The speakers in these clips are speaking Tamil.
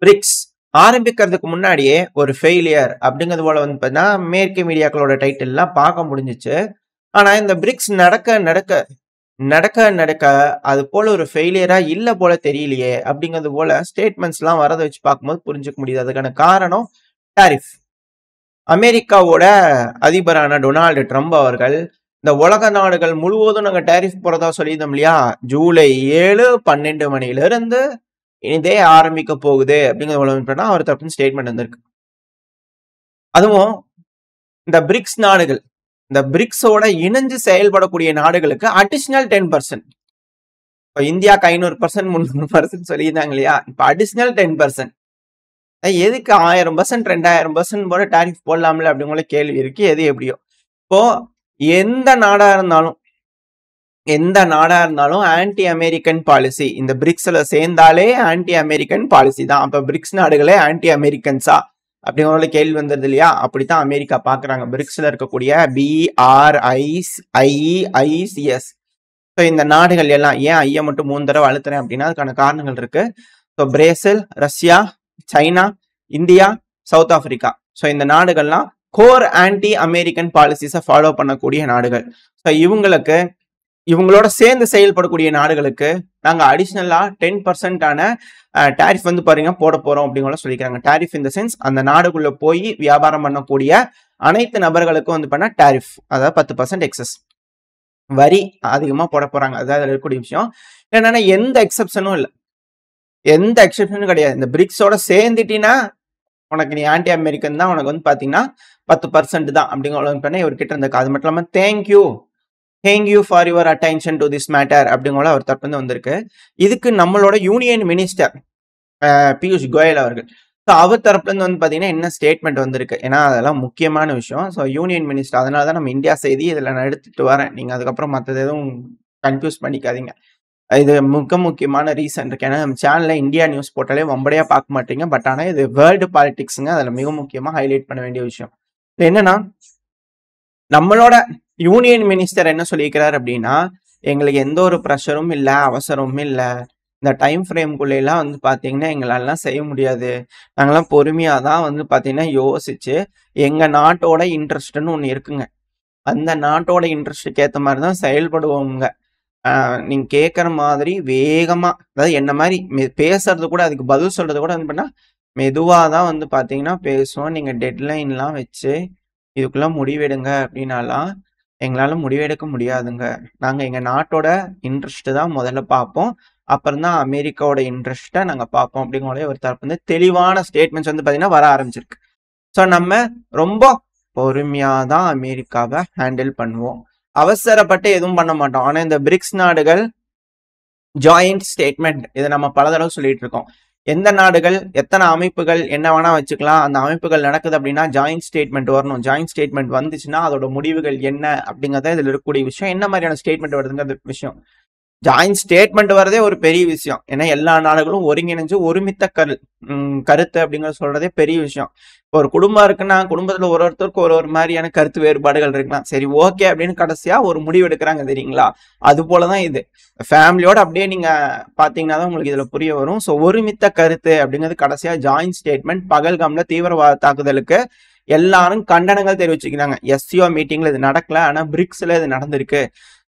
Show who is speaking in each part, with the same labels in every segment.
Speaker 1: பிரிக்ஸ் ஆரம்பிக்கிறதுக்கு முன்னாடியே ஒரு ஃபெயிலியர் அப்படிங்கிறது போல வந்து பார்த்தீங்கன்னா மேற்கு மீடியாக்களோட டைட்டில்லாம் பார்க்க முடிஞ்சிச்சு. ஆனா இந்த பிரிக்ஸ் நடக்க அது போல ஒரு ஃபெயிலியரா இல்ல போல தெரியலையே அப்படிங்கிறது போல ஸ்டேட்மெண்ட்ஸ்லாம் வரத வச்சு பார்க்கும்போது புரிஞ்சுக்க முடியுது. அதுக்கான காரணம் டாரிஃப். அமெரிக்காவோட அதிபரான டொனால்டு ட்ரம்ப் அவர்கள் இந்த உலக நாடுகள் முழுவதும் நாங்க டாரிஃப் போறதா சொல்லியிருந்தோம் இல்லையா? ஜூலை 7 12 மணியிலிருந்து இதே ஆரம்பிக்க போகுது அப்படிங்கிற அவர் தரப்பு ஸ்டேட்மெண்ட் வந்திருக்கு. அதுவும் இந்த பிரிக்ஸ் நாடுகள், இந்த பிரிக்ஸோட இணைஞ்சு செயல்படக்கூடிய நாடுகளுக்கு அடிஷனல் 10%. இப்போ இந்தியாவுக்கு 500% 300% சொல்லியிருந்தாங்க இல்லையா? இப்போ அடிஷனல் 10%. எதுக்கு 1000% 2000% போல டாரிஃப் போடலாம்ல அப்படிங்கிற கேள்வி இருக்கு. எது எப்படியோ இப்போ எந்த நாடா இருந்தாலும் ஆன்டி அமெரிக்கன் பாலிசி இந்த பிரிக்ஸ்ல சேர்ந்தாலே ஆன்டி அமெரிக்கன் பாலிசி தான். அப்ப பிரிக்ஸ் நாடுகளே ஆன்டி அமெரிக்கன்ஸா அப்படிங்கிற கேள்வி வந்தது இல்லையா? அப்படித்தான் அமெரிக்கா பாக்குறாங்க பிரிக்ஸ்ல இருக்கக்கூடிய BRICS. இந்த நாடுகள் எல்லாம் ஏன் ஐயா மட்டும் 3 தடவை அழுத்துறேன் அப்படின்னா அதுக்கான காரணங்கள் இருக்கு. Brazil, Russia, China, India, south Africa. இந்த நாடுகள்லாம் கோர் ஆன்டி அமெரிக்கன் பாலிசிஸை ஃபாலோ பண்ணக்கூடிய நாடுகள். இவங்களோட சேர்ந்து செயல்படக்கூடிய நாடுகளுக்கு நாங்க அடிஷனலா 10% டாரிஃப் வந்து பாருங்க போட போறோம் அப்படிங்கிற சொல்லிக்கிறாங்க. டாரிஃப் இந்த சென்ஸ் அந்த நாடுக்குள்ள போய் வியாபாரம் பண்ணக்கூடிய அனைத்து நபர்களுக்கும் வந்து பண்ண டாரிஃப், அதாவது 10% எக்ஸஸ் வரி அதிகமா போட போறாங்க. அதாவது இருக்கக்கூடிய விஷயம் என்னன்னா எந்த எக்ஸப்ஷனும் இல்லை, எந்த எக்ஸப்ஷனும் கிடையாது. இந்த பிரிக்ஸோட சேர்ந்துட்டீங்கன்னா உனக்கு நீ ஆன்டி அமெரிக்கன் தான், உனக்கு வந்து பாத்தீங்கன்னா 10% தான் அப்படிங்கிற இவர்கிட்ட இருந்திருக்கு. அது மட்டும் இல்லாம thank you for your attention to this matter அப்படிங்கிற அவர் தரப்பு வந்து வந்திருக்கு. இதுக்கு நம்மளோட யூனியன் மினிஸ்டர் பியூஷ் கோயல் அவர்கள் அவர் தரப்புல இருந்து வந்து பாத்தீங்கன்னா என்ன ஸ்டேட்மெண்ட் வந்திருக்கு, ஏன்னா அதெல்லாம் முக்கியமான விஷயம். யூனியன் மினிஸ்டர், அதனாலதான் நம்ம இந்தியா செய்தி இதுல நான் எடுத்துட்டு வரேன். நீங்க அதுக்கப்புறம் மற்றது எதுவும் கன்ஃபியூஸ் பண்ணிக்காதீங்க. இது முக்கியமான ரீசன் இருக்கு. ஏன்னா நம்ம சேனல்ல இந்தியா நியூஸ் போட்டாலே வம்படியா பார்க்க மாட்டீங்க. பட் ஆனா இது வேர்ல்டு பாலிடிக்ஸுங்க, அதுல மிக முக்கியமா ஹைலைட் பண்ண வேண்டிய விஷயம் என்னன்னா நம்மளோட யூனியன் மினிஸ்டர் என்ன சொல்லியிருக்கிறார் அப்படின்னா, எங்களுக்கு எந்த ஒரு ப்ரெஷரும் இல்லை, அவசரமும் இல்லை. இந்த டைம் ஃப்ரேம்குள்ள எல்லாம் வந்து பாத்தீங்கன்னா எங்களாலாம் செய்ய முடியாது. நாங்கெல்லாம் பொறுமையா தான் வந்து பாத்தீங்கன்னா யோசிச்சு எங்க நாட்டோட இன்ட்ரெஸ்ட்னு ஒண்ணு இருக்குங்க. அந்த நாட்டோட இன்ட்ரெஸ்டுக்கு ஏத்த மாதிரி தான் செயல்படுவோங்க. நீங்க கேட்குற மாதிரி வேகமா, அதாவது என்ன மாதிரி பேசுறது கூட, அதுக்கு பதில் சொல்றது கூட வந்து பண்ணா மெதுவாக தான் வந்து பார்த்தீங்கன்னா பேசுவோம். நீங்கள் டெட்லைன்லாம் வச்சு இதுக்குள்ள முடிவெடுங்க அப்படின்னாலாம் எங்களால் முடிவெடுக்க முடியாதுங்க. நாங்கள் எங்கள் நாட்டோட இன்ட்ரெஸ்ட் தான் முதல்ல பார்ப்போம், அப்புறம் தான் அமெரிக்காவோட இன்ட்ரெஸ்ட்டை நாங்கள் பார்ப்போம் அப்படிங்கிற ஒரு தரப்பு வந்து தெளிவான ஸ்டேட்மெண்ட்ஸ் வந்து பார்த்தீங்கன்னா வர ஆரம்பிச்சிருக்கு. நம்ம ரொம்ப பொறுமையாக தான் அமெரிக்காவை ஹேண்டில் பண்ணுவோம், அவசரப்பட்டு எதுவும் பண்ண மாட்டோம். ஆனா இந்த பிரிக்ஸ் நாடுகள் ஜாயிண்ட் ஸ்டேட்மெண்ட், இதை நம்ம பல தடவை சொல்லிட்டு இருக்கோம். எந்த நாடுகள் எத்தனை அமைப்புகள் என்ன வேணா வச்சுக்கலாம், அந்த அமைப்புகள் நடக்குது அப்படின்னா ஜாயிண்ட் ஸ்டேட்மெண்ட் வரணும். ஜாயிண்ட் ஸ்டேட்மெண்ட் வந்துச்சுன்னா அதோட முடிவுகள் என்ன அப்படிங்கறத இதுல இருக்கக்கூடிய விஷயம். என்ன மாதிரியான ஸ்டேட்மெண்ட் வருதுங்க விஷயம். ஜாயிண்ட் ஸ்டேட்மெண்ட் வரதே ஒரு பெரிய விஷயம். ஏன்னா எல்லா நாடுகளும் ஒருங்கிணைஞ்சு ஒருமித்த கருத்து அப்படிங்கறது சொல்றதே பெரிய விஷயம். இப்போ ஒரு குடும்பம் இருக்குன்னா குடும்பத்துல ஒருத்தருக்கு ஒரு மாதிரியான கருத்து வேறுபாடுகள் இருக்கலாம். சரி ஓகே அப்படின்னு கடைசியா ஒரு முடிவு எடுக்கிறாங்க தெரியுங்களா? அது போலதான் இது. ஃபேமிலியோட அப்படியே நீங்க பாத்தீங்கன்னா தான் உங்களுக்கு இதுல புரிய வரும். ஒருமித்த கருத்து அப்படிங்கிறது கடைசியா ஜாயிண்ட் ஸ்டேட்மெண்ட். பகல்காம்ல தீவிரவாத தாக்குதலுக்கு எல்லாரும் கண்டனங்கள் தெரிவிச்சுக்கிறாங்க. எஸ்சிஓ மீட்டிங்ல இது நடக்கல, ஆனா பிரிக்ஸ்ல இது நடந்திருக்கு.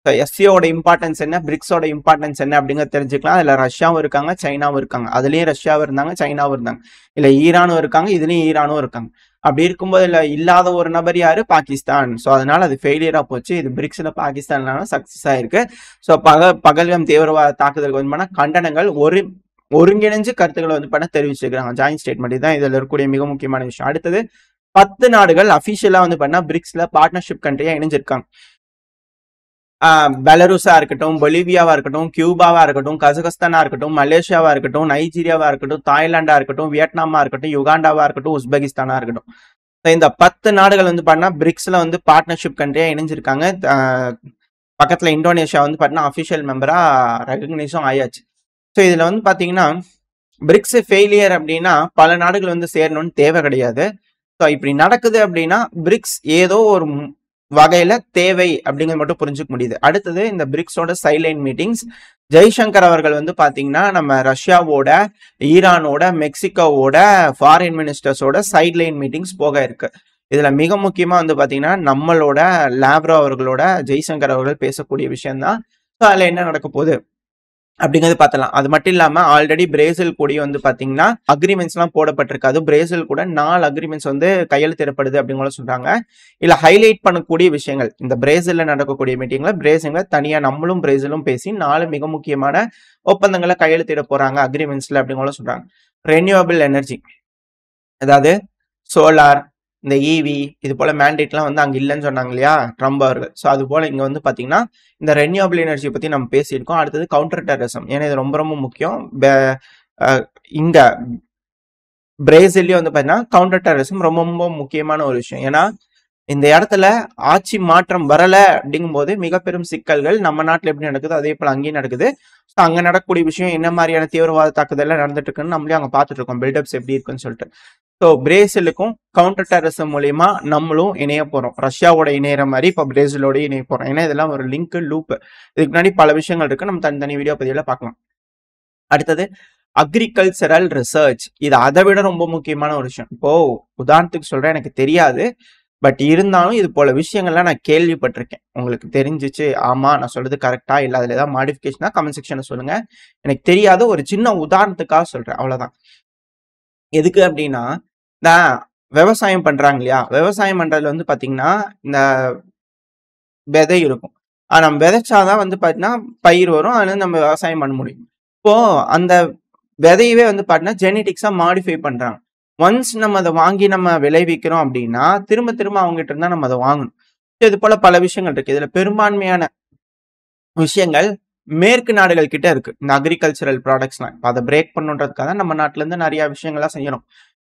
Speaker 1: எஸ்சிஓட இம்பார்ட்டன்ஸ் என்ன, பிரிக்ஸோட இம்பார்ட்டன்ஸ் என்ன அப்படிங்கிறத தெரிஞ்சுக்கலாம். இதுல ரஷ்யாவும் இருக்காங்க, சைனாவும் இருக்காங்க. அதுலயும் ரஷ்யாவும் இருந்தாங்க, சைனாவும் இருந்தாங்க. இல்ல ஈரானும் இருக்காங்க, இதுலயும் ஈரானும் இருக்காங்க. அப்படி இருக்கும்போது இல்ல இல்லாத ஒரு நபர் யாரு, பாகிஸ்தான். அதனால அது ஃபெயிலியரா போச்சு. இது பிரிக்ஸ்ல பாகிஸ்தான் சக்சஸ் ஆயிருக்கு. பகல்காம் தீவிரவாத தாக்குதலுக்கு வந்து பண்ண கண்டனங்கள் ஒருங்கிணைஞ்சு கருத்துக்களை வந்து பண்ண தெரிவிச்சிருக்காங்க. ஜாயிண்ட் ஸ்டேட்மெண்ட் தான் இதுல இருக்கக்கூடிய மிக முக்கியமான விஷயம். அடுத்தது 10 நாடுகள் அபிஷியலா வந்து பண்ணா பிரிக்ஸ்ல பார்ட்னர்ஷிப் கண்ட்ரியா இணைஞ்சிருக்காங்க. பெலருஸா இருக்கட்டும், பொலிவியாவா இருக்கட்டும், கியூபாவா இருக்கட்டும், கசகஸ்தானா இருக்கட்டும், மலேசியாவா இருக்கட்டும், நைஜீரியாவா இருக்கட்டும், தாய்லாண்டா இருக்கட்டும், வியட்நாமா இருக்கட்டும், யுகாண்டாவா இருக்கட்டும், உஸ்பெகிஸ்தானா இருக்கட்டும். இந்த 10 நாடுகள் வந்து பண்ணா பிரிக்ஸ்ல வந்து பார்ட்னர்ஷிப் கண்ட்ரியா இணைஞ்சிருக்காங்க. பக்கத்துல இந்தோனேஷியா வந்து பார்த்தீங்கன்னா அபிஷியல் மெம்பரா ரெகக்னைஸும் ஆயாச்சு. இதுல வந்து பாத்தீங்கன்னா பிரிக்ஸ் ஃபெயிலியர் அப்படின்னா பல நாடுகள் வந்து சேரணும்னு தேவை கிடையாது. இப்படி நடக்குது அப்படின்னா பிரிக்ஸ் ஏதோ ஒரு வகையில தேவை அப்படிங்கிறது மட்டும் புரிஞ்சுக்க முடியுது. அடுத்தது இந்த பிரிக்ஸோட சைட்லைன் மீட்டிங்ஸ். ஜெய்சங்கர் அவர்கள் வந்து பாத்தீங்கன்னா நம்ம ரஷ்யாவோட, ஈரானோட, மெக்சிகோவோட ஃபாரின் மினிஸ்டர்ஸோட சைட்லைன் மீட்டிங்ஸ் போக இருக்கு. இதுல மிக முக்கியமா வந்து பாத்தீங்கன்னா நம்மளோட லாவ்ரோ அவர்களோட ஜெய்சங்கர் அவர்கள் பேசக்கூடிய விஷயம் தான். அதுல என்ன நடக்க போகுது அப்படிங்கிறது பார்த்தலாம். அது மட்டும் இல்லாம ஆல்ரெடி பிரேசில் கூடயும் வந்து பாத்தீங்கன்னா அக்ரிமெண்ட்ஸ் எல்லாம் போடப்பட்டிருக்கு. அது பிரேசில் கூட 4 அக்ரிமெண்ட்ஸ் வந்து கையெழுத்திடப்படுது அப்படிங்கிற சொல்றாங்க. இல்ல ஹைலைட் பண்ணக்கூடிய விஷயங்கள் இந்த பிரேசில்ல நடக்கக்கூடிய மீட்டிங்ல பிரேசில்ல தனியா நம்மளும் பிரேசிலும் பேசி 4 மிக முக்கியமான ஒப்பந்தங்களை கையெழுத்திட போறாங்க அக்ரிமெண்ட்ஸ்ல அப்படிங்கிற சொல்றாங்க. ரெனியூவபிள் எனர்ஜி, அதாவது சோலார், இந்த ஈவி இது போல மேண்டேட்லாம் வந்து அங்க இல்லைன்னு சொன்னாங்க இல்லையா ட்ரம்ப் அவர்கள். ஸோ அது போல இங்க வந்து பாத்தீங்கன்னா இந்த ரெனியூவபிள் எனர்ஜி பத்தி நம்ம பேசியிருக்கோம். அடுத்தது கவுண்டர் டெரரிசம், ஏன்னா இது ரொம்ப ரொம்ப முக்கியம். இங்க பிரேசில்லயும் வந்து பாத்தீங்கன்னா கவுண்டர் டெரரிசம் ரொம்ப ரொம்ப முக்கியமான ஒரு விஷயம். ஏன்னா இந்த இடத்துல ஆட்சி மாற்றம் வரல அப்படிங்கும் போது மிக பெரும் சிக்கல்கள் நம்ம நாட்டுல எப்படி நடக்குது அதே போல அங்கேயும் நடக்குது. ஸோ அங்க நடக்கக்கூடிய விஷயம் என்ன மாதிரியான தீவிரவாத தாக்குதல் நடந்துட்டு இருக்குன்னு நம்மளே அங்க பாத்துட்டு இருக்கோம், பில்டப்ஸ் எப்படி இருக்குன்னு சொல்லிட்டு. ஸோ பிரேசிலுக்கும் கவுண்டர் டெரரிசம் மூலியமா நம்மளும் இணைய போறோம். ரஷ்யாவோட இணையற மாதிரி இப்ப பிரேசிலோட இணைய போறோம். ஏன்னா இதெல்லாம் ஒரு லிங்க் லூப். இதுக்கு முன்னாடி பல விஷயங்கள் இருக்கு, நம்ம தனித்தனி வீடியோ பதிவுல பார்க்கலாம். அடுத்தது அக்ரிகல்ச்சரல் ரிசர்ச், இது அதை விட ரொம்ப முக்கியமான ஒரு விஷயம். இப்போ உதாரணத்துக்கு சொல்றேன், எனக்கு தெரியாது, பட் இருந்தாலும் இது போல விஷயங்கள்லாம் நான் கேள்விப்பட்டிருக்கேன். உங்களுக்கு தெரிஞ்சிச்சு, ஆமா நான் சொல்றது கரெக்டா இல்ல அதுல ஏதாவது மாடிஃபிகேஷனா கமெண்ட் செக்ஷன்ல சொல்லுங்க. எனக்கு தெரியாத ஒரு சின்ன உதாரணத்துக்காக சொல்றேன், அவ்வளவுதான். எதுக்கு அப்படின்னா, நான் விவசாயம் பண்றாங்க இல்லையா, விவசாயம் பண்றதுல வந்து பாத்தீங்கன்னா இந்த விதை இருக்கும். நம்ம விதைச்சாதான் வந்து பாத்தீங்கன்னா பயிர் வரும், அதுல நம்ம விவசாயம் பண்ண முடியும். இப்போ அந்த விதையவே வந்து பாத்தீங்கன்னா ஜெனடிக்ஸா மாடிஃபை பண்றாங்க. ஒன்ஸ் நம்ம அதை வாங்கி நம்ம விளைவிக்கிறோம் அப்படின்னா திரும்ப திரும்ப அவங்க கிட்ட இருந்தா நம்ம அதை வாங்கணும். இது போல பல விஷயங்கள் இருக்கு. இதுல பெரும்பான்மையான விஷயங்கள் மேற்கு நாடுகள் கிட்ட இருக்கு, இந்த அக்ரிகல்ச்சரல் ப்ராடக்ட்ஸ்லாம். அதை பிரேக் பண்ணுன்றதுக்காக நம்ம நாட்டுல இருந்து நிறைய விஷயங்கள்லாம் செய்யணும்.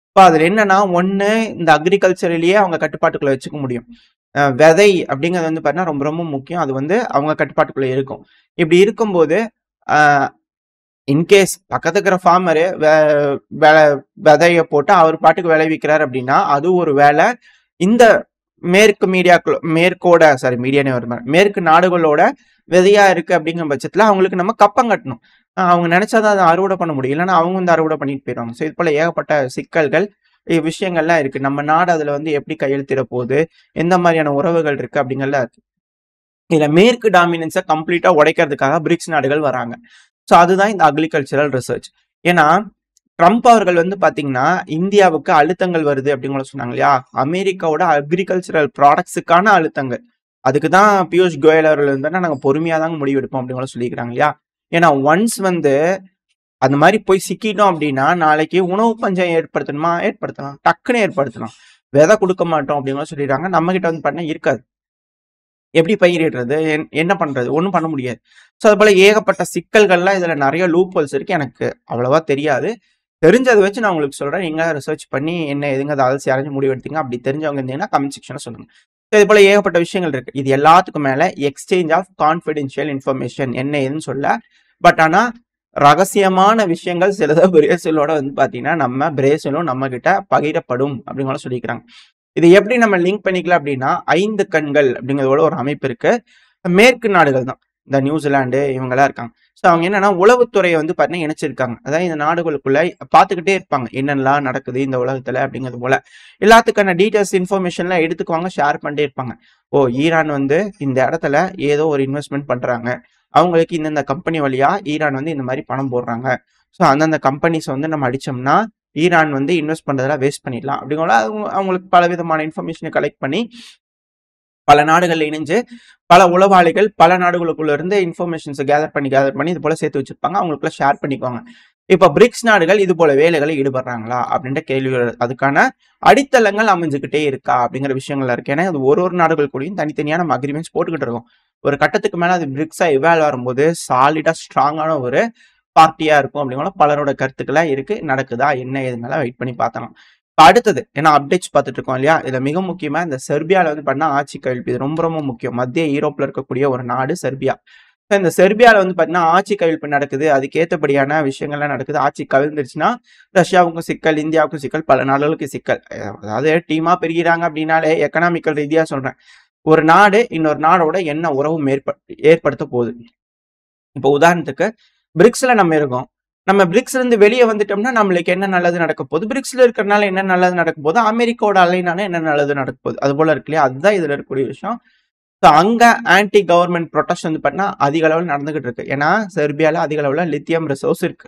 Speaker 1: இப்போ அதுல என்னன்னா, ஒண்ணு இந்த அக்ரிகல்ச்சரிலேயே அவங்க கட்டுப்பாட்டுக்குள்ள வச்சுக்க முடியும். விதை அப்படிங்கிறது வந்து பாத்தீங்கன்னா ரொம்ப ரொம்ப முக்கியம். அது வந்து அவங்க கட்டுப்பாட்டுக்குள்ள இருக்கும். இப்படி இருக்கும்போது இன்கேஸ் பக்கத்து இருக்கிற ஃபார்மரு விதைய போட்டு அவர் பாட்டுக்கு விளைவிக்கிறார் அப்படின்னா அது ஒரு வேலை. இந்த மேற்கு நாடுகளோட விதையா இருக்கு அப்படிங்கிற பட்சத்துல அவங்களுக்கு நம்ம கப்பம் கட்டணும். அவங்க நினைச்சாதான் அதை அறுவடை பண்ண முடியும், இல்லைன்னா அவங்க வந்து அறுவடை பண்ணிட்டு போயிடுவாங்க. ஸோ இது போல ஏகப்பட்ட சிக்கல்கள் விஷயங்கள்லாம் இருக்கு. நம்ம நாடு அதுல வந்து எப்படி கையெழுத்திட போகுது, எந்த மாதிரியான உறவுகள் இருக்கு அப்படிங்கறத இருக்கு. இதுல மேற்கு டாமினன்ஸை கம்ப்ளீட்டா உடைக்கிறதுக்காக பிரிக்ஸ் நாடுகள் வராங்க. ஸோ அதுதான் இந்த அக்ரிகல்ச்சரல் ரிசர்ச். ஏன்னா ட்ரம்ப் அவர்கள் வந்து பாத்தீங்கன்னா இந்தியாவுக்கு அழுத்தங்கள் வருது அப்படிங்கிற சொன்னாங்க இல்லையா, அமெரிக்காவோட அக்ரிகல்ச்சரல் ப்ராடக்ட்ஸுக்கான அழுத்தங்கள். அதுக்கு தான் பியூஷ் கோயல் அவர்கள் இருந்தா நாங்க பொறுமையா தாங்க முடிவெடுப்போம் அப்படிங்கிற சொல்லிக்கிறாங்க இல்லையா. ஏன்னா ஒன்ஸ் வந்து அந்த மாதிரி போய் சிக்கிட்டோம் அப்படின்னா நாளைக்கு உணவு பஞ்சம் ஏற்படுத்தலாம், டக்குன்னு ஏற்படுத்தலாம். விதை கொடுக்க மாட்டோம் அப்படிங்கிற சொல்லிடுறாங்க. நம்ம கிட்ட வந்து பண்ண இருக்காது, எப்படி பயிரிடுறது, என்ன பண்றது, ஒன்றும் பண்ண முடியாது. ஸோ அது போல ஏகப்பட்ட சிக்கல்கள்லாம் இதுல நிறைய லூப் ஹோல்ஸ் இருக்கு. எனக்கு அவ்வளவா தெரியாது, தெரிஞ்சதை வச்சு நான் உங்களுக்கு சொல்றேன். நீங்க ரிசர்ச் பண்ணி என்ன எதுங்க அதை அலசி அரைஞ்சு முடிவு எடுத்தீங்க. அப்படி தெரிஞ்சவங்க இருந்தீங்கன்னா கமெண்ட் செக்ஷன்ல சொல்லுங்க. இது போல ஏகப்பட்ட விஷயங்கள் இருக்கு. இது எல்லாத்துக்கும் மேல எக்ஸ்சேஞ்ச் ஆஃப் கான்ஃபிடென்ஷியல் இன்ஃபர்மேஷன் என்ன ஏதுன்னு சொல்ல, பட் ஆனா ரகசியமான விஷயங்கள் சிலதை பிரேசிலோட வந்து பாத்தீங்கன்னா நம்ம பிரேசிலும் நம்ம கிட்ட பகிரப்படும் அப்படிங்கிற சொல்லிக்கிறாங்க. இது எப்படி நம்ம லிங்க் பண்ணிக்கலாம் அப்படின்னா, 5 கண்கள் அப்படிங்கிறதோட ஒரு அமைப்பு இருக்கு. மேற்கு நாடுகள் தான், இந்த நியூசிலாந்து இவங்கெல்லாம் இருக்காங்க. ஸோ அவங்க என்னன்னா உளவுத்துறையை வந்து பார்த்தீங்கன்னா இணைச்சிருக்காங்க. அதாவது இந்த நாடுகளுக்குள்ள பார்த்துக்கிட்டே இருப்பாங்க என்னென்னலாம் நடக்குது இந்த உலகத்துல அப்படிங்கிறது போல. எல்லாத்துக்கான டீட்டெயில்ஸ் இன்ஃபர்மேஷன்லாம் எடுத்துக்குவாங்க, ஷேர் பண்ணிட்டே இருப்பாங்க. ஓ ஈரான் வந்து இந்த இடத்துல ஏதோ ஒரு இன்வெஸ்ட்மெண்ட் பண்றாங்க, அவங்களுக்கு இந்தந்த கம்பெனி வழியா ஈரான் வந்து இந்த மாதிரி பணம் போடுறாங்க. ஸோ அந்தந்த கம்பெனிஸ் வந்து நம்ம அடிச்சோம்னா ஈரான் வந்து இன்வெஸ்ட் பண்றதெல்லாம் வேஸ்ட் பண்ணிடலாம் அப்படிங்கிற அவங்களுக்கு பல விதமான இன்ஃபர்மேஷனை கலெக்ட் பண்ணி பல நாடுகள்ல இணைஞ்சு பல உளவாளிகள் பல நாடுகளுக்குள்ள இருந்து இன்ஃபர்மேஷன்ஸ் கேதர் பண்ணி இது போல சேர்த்து வச்சிருப்பாங்க, அவங்களுக்குள்ள ஷேர் பண்ணிக்குவாங்க. இப்ப பிரிக்ஸ் நாடுகள் இது போல வேலைகளை ஈடுபடுறாங்களா அப்படின்ற கேள்விகள், அதுக்கான அடித்தளங்கள் அமைஞ்சுக்கிட்டே இருக்கா அப்படிங்கிற விஷயங்கள்ல இருக்கு. ஏன்னா அது ஒரு நாடுகள் கூடயும் தனித்தனியா நம்ம அக்ரிமெண்ட்ஸ் போட்டுக்கிட்டு இருக்கோம். ஒரு கட்டத்துக்கு மேல அது பிரிக்ஸா இவால்வ் வரும்போது சாலிடா ஸ்ட்ராங்கான ஒரு பார்ட்டியா இருக்கும் அப்படிங்கிற பலரோட கருத்துக்களா இருக்கு. நடக்குதா என்ன ஏதுனால வெயிட் பண்ணி பார்த்தலாம். அடுத்தது ஏன்னா அப்டேட்ஸ் பார்த்துட்டு இருக்கோம் இல்லையா, இதுல மிக முக்கியமா இந்த செர்பியால வந்து பண்ண ஆட்சி கவிழ்ப்பு, இது ரொம்ப ரொம்ப முக்கியம். மத்திய யூரோப்ல இருக்கக்கூடிய ஒரு நாடு செர்பியா. இந்த செர்பியால வந்து பாத்தீங்கன்னா ஆட்சி கவிழ்ப்பு நடக்குது, அதுக்கு ஏற்றபடியான விஷயங்கள்லாம் நடக்குது. ஆட்சி கவிழ்ந்துருச்சுன்னா ரஷ்யாவுக்கும் சிக்கல், இந்தியாவுக்கும் சிக்கல், பல நாடுகளுக்கு சிக்கல். அதாவது டீமா பிரிகிறாங்க அப்படின்னாலே எக்கனாமிக்கல் ரீதியா சொல்றேன், ஒரு நாடு இன்னொரு நாடோட என்ன உறவு ஏற்படுத்த போகுது. இப்போ உதாரணத்துக்கு பிரிக்ஸ்ல நம்ம இருக்கோம். நம்ம பிரிக்ஸ்ல இருந்து வெளியே வந்துட்டோம்னா நம்மளுக்கு என்ன நல்லது நடக்க போகுது, பிரிக்ஸ்ல இருக்கிறனால என்ன நல்லது நடக்க போகுது, அமெரிக்காவோட அலைனால என்ன நல்லது நடக்க போகுது, அது போல இருக்கு இல்லையா? அதுதான் இதுல இருக்கக்கூடிய விஷயம். ஸோ அங்க ஆன்டி கவர்மெண்ட் ப்ரொடெஸ்ட் வந்து பார்த்தீங்கன்னா அதிக அளவில் நடந்துகிட்டு இருக்கு. ஏன்னா செர்பியால அதிக அளவில் லித்தியம் ரிசோர்ஸ் இருக்கு.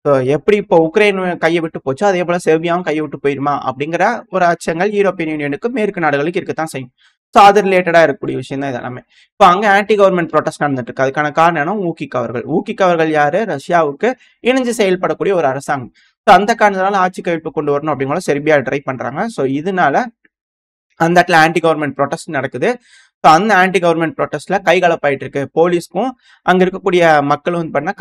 Speaker 1: ஸோ எப்படி இப்போ உக்ரைன் கையை விட்டு போச்சோ அதே போல செர்பியாவும் கையை விட்டு போயிருமா அப்படிங்கிற ஒரு அச்சங்கள் யூரோப்பியன் யூனியனுக்கு மேற்கு நாடுகளுக்கு இருக்கத்தான் செய்யும். ஸோ அது ரிலேட்டடா இருக்கக்கூடிய விஷயம் தான் இது எல்லாமே. இப்போ அங்க ஆன்டி கவர்மெண்ட் ப்ரொடெஸ்ட் நடந்துட்டு இருக்கு. அதுக்கான காரணம் ஊகிக் அவர்கள். ஊகிக் அவர்கள் யாரு? ரஷ்யாவுக்கு இணைஞ்சு செயல்படக்கூடிய ஒரு அரசாங்கம். ஸோ அந்த காரணத்தினால ஆட்சி கவிழ்ப்பு கொண்டு வரணும் அப்படிங்கிற செர்பியா ட்ரை பண்றாங்க. ஸோ இதனால அந்த இடத்துல ஆன்டி கவர்மெண்ட் ப்ரொடெஸ்ட் நடக்குது. ஸோ அந்த ஆன்டி கவர்மெண்ட் ப்ரொடெஸ்ட்ல கைகலப்பாயிட்டு இருக்கு. போலீஸ்க்கும் அங்க இருக்கக்கூடிய மக்களும் வந்து பண்ணா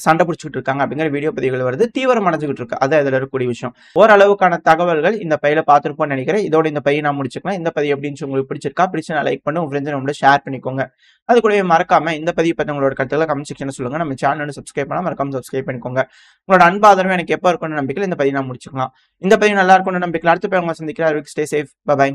Speaker 1: சண்டை பிடிச்சிட்டு இருக்காங்க அப்படிங்கிற வீடியோ பதிவுகள் வருது. தீவிரம் அடைஞ்சுக்கிட்டு இருக்கு. அதான் இதுல இருக்கக்கூடிய விஷயம். ஓரளவுக்கான தகவல்கள் இந்த பையில பார்த்துருப்போம்னு நினைக்கிறேன். இதோட இந்த பையை நான் முடிச்சுக்கலாம். இந்த பதிவு எப்படின்னு உங்களுக்கு பிடிச்சிருக்கா? பிடிச்சு நான் லைக் பண்ணி உங்க ஃப்ரெண்ட்ஸ் நம்மளோட ஷேர் பண்ணிக்கோங்க. அது கூடவே மறக்காம இந்த பதிவு பத்தி உங்களோட கருத்துக்களை கமெண்ட் செக்ஷன்ல சொல்லுங்க. நம்ம சேனல் சப்ஸ்கிரைப் பண்ணா மறக்காம சப்ஸ்கிரைப் பண்ணிக்கோங்க. உங்களோட அன்பாதரவு எனக்கு எப்போ இருக்கும்னு நம்பிக்கையில் இந்த பதிவு நான் முடிச்சுக்கலாம். இந்த பதிவு நல்லா இருக்கும்னு நம்பிக்கையில் அடுத்த போய் உங்களை சந்திக்கிறேன். Stay safe. பை.